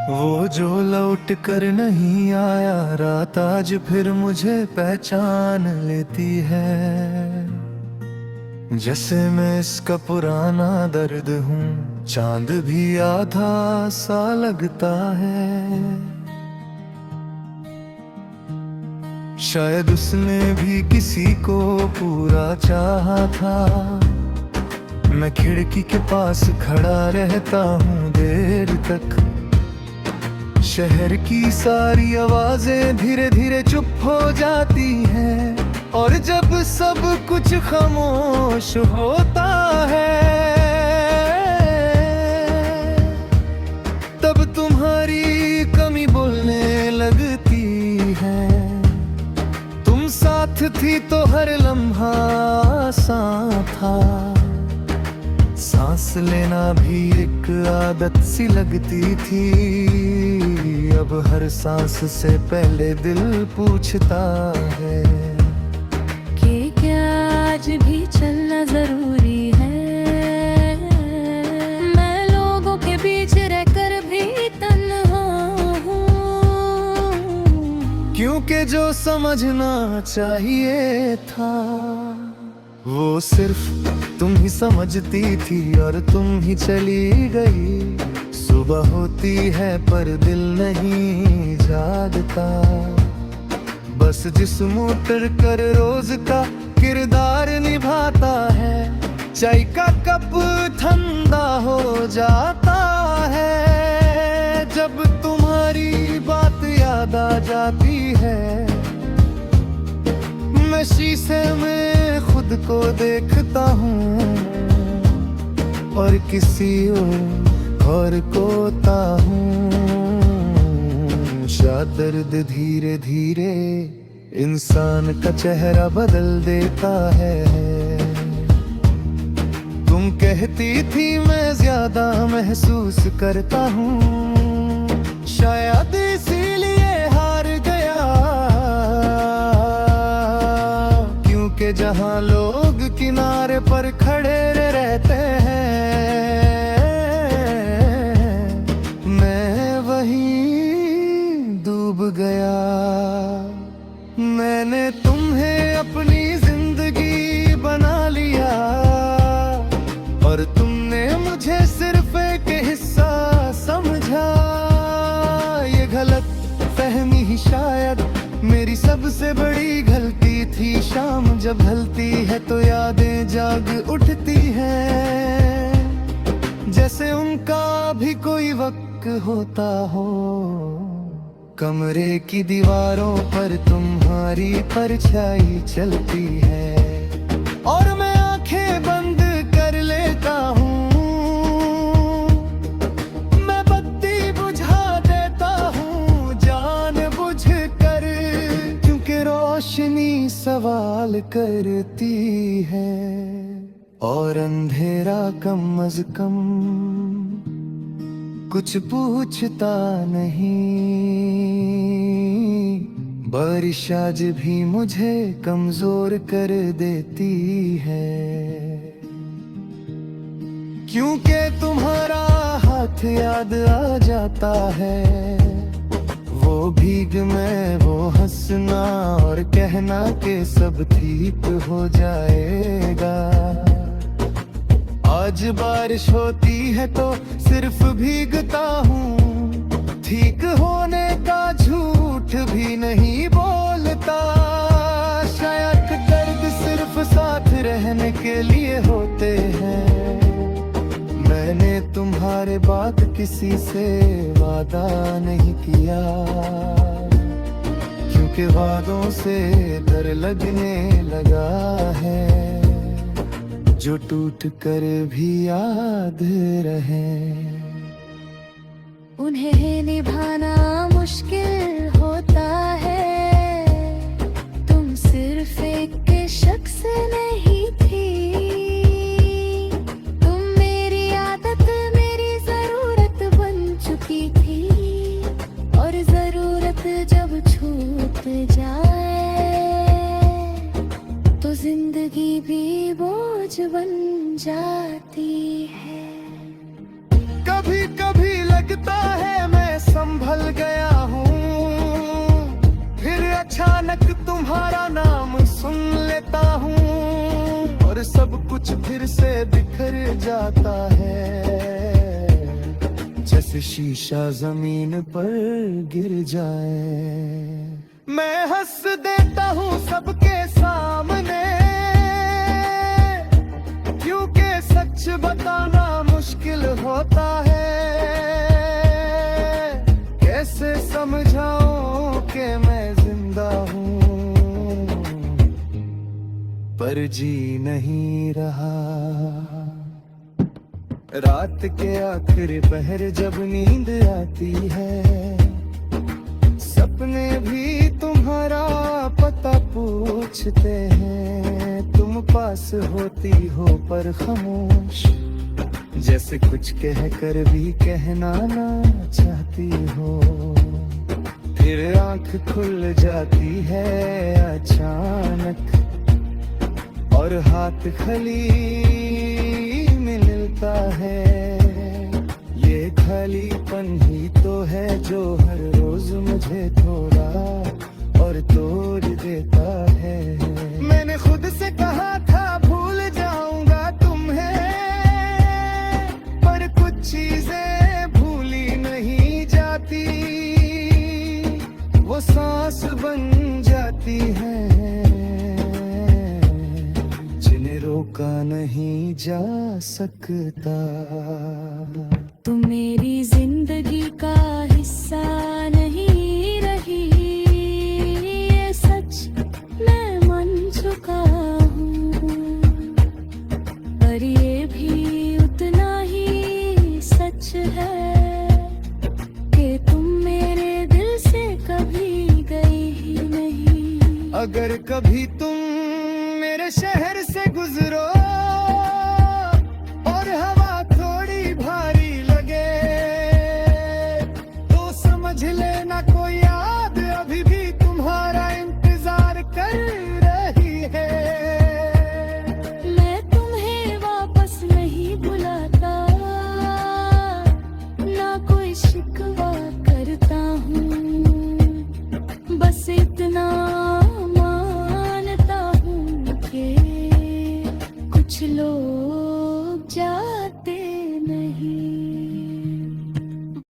वो जो लौट कर नहीं आया रात आज फिर मुझे पहचान लेती है। जैसे मैं इसका पुराना दर्द हूँ, चांद भी आधा सा लगता है। शायद उसने भी किसी को पूरा चाहा था। मैं खिड़की के पास खड़ा रहता हूँ देर तक। शहर की सारी आवाजें धीरे धीरे चुप हो जाती हैं, और जब सब कुछ खामोश होता है तब तुम्हारी कमी बोलने लगती है। तुम साथ थी तो हर लम्हा आसान था। सांस लेना भी एक आदत सी लगती थी। अब हर सांस से पहले दिल पूछता है कि क्या आज भी चलना जरूरी है। मैं लोगों के बीच रहकर भी तन्हा हूँ, क्योंकि जो समझना चाहिए था वो सिर्फ तुम ही समझती थी, और तुम ही चली गई। सुबह होती है पर दिल नहीं जागता। बस जिस्म उतर कर रोज का किरदार निभाता है। चाय का कप ठंडा हो जाता है जब तुम्हारी बात याद आ जाती है। मैं शीशे में खुद को देखता हूँ और किसी और कोता हूँ। शायद दर्द धीरे धीरे इंसान का चेहरा बदल देता है। तुम कहती थी मैं ज्यादा महसूस करता हूँ, शायद इसीलिए हार गया। क्योंकि जहाँ लोग किनारे पर खड़े रहते हैं, मैं वहीं डूब गया। मैंने तुम्हें अपनी जिंदगी बना लिया, और तुमने मुझे सिर्फ एक हिस्सा समझा। ये गलत फहमी ही शायद मेरी सबसे बड़ी गलती थी। शाम जब ढलती है तो यादें जाग उठती हैं, जैसे उनका भी कोई वक्त होता हो। कमरे की दीवारों पर तुम्हारी परछाई चलती है, और मैं आंखें बंद कर लेता हूँ। मैं बत्ती बुझा देता हूँ जानबूझकर, क्योंकि रोशनी सवाल करती है और अंधेरा कम अज कम कुछ पूछता नहीं। बारिश आज भी मुझे कमजोर कर देती है, क्योंकि तुम्हारा हाथ याद आ जाता है। वो भीग मैं वो हंसना और कहना कि सब ठीक हो जाएगा। आज बारिश होती है तो सिर्फ भीगता हूँ, ठीक होने का झूठ भी नहीं बोलता। शायद दर्द सिर्फ साथ रहने के लिए होते हैं। मैंने तुम्हारे बाद किसी से वादा नहीं किया, क्योंकि वादों से डर लगने लगा है, जो टूट कर भी याद रहे। उन्हें निभाना मुश्किल होता है। तुम सिर्फ एक शख्स नहीं थी, तुम मेरी आदत मेरी जरूरत बन चुकी थी। और जरूरत जब छूट जाए तो जिंदगी भी बोझ बन जाती है। कभी कभी लगता है मैं फिर से बिखर जाता है, जैसे शीशा जमीन पर गिर जाए। मैं हंस देता हूँ सबके सामने, क्योंकि सच बताना मुश्किल होता है। कैसे समझाऊं कि मैं जिंदा हूँ, पर जी नहीं रहा। रात के आखिरी पहर जब नींद आती है, सपने भी तुम्हारा पता पूछते हैं। तुम पास होती हो पर खामोश, जैसे कुछ कह कर भी कहना ना चाहती हो। फिर आंख खुल जाती है अचानक, और हाथ खली में मिलता है। ये खालीपन ही तो है जो हर रोज मुझे थोड़ा और तोड़ देता है। मैंने खुद से कहा था भूल जाऊंगा तुम्हें, पर कुछ चीजें भूली नहीं जाती। वो सांस बन जाती हैं जिन्हें रोका नहीं जा सकता। तुम मेरी जिंदगी का हिस्सा नहीं रही, ये सच मैं मान चुका हूँ। पर ये भी उतना ही सच है कि तुम मेरे दिल से कभी गई ही नहीं। अगर कभी तुम मेरे शहर से गुजरो और हवा थोड़ी भारी लगे, तो समझ लेना कोई याद अभी भी तुम्हारा इंतजार कर रही है। मैं तुम्हें वापस नहीं बुलाता, ना कोई शिकवा करता हूँ। बस इतना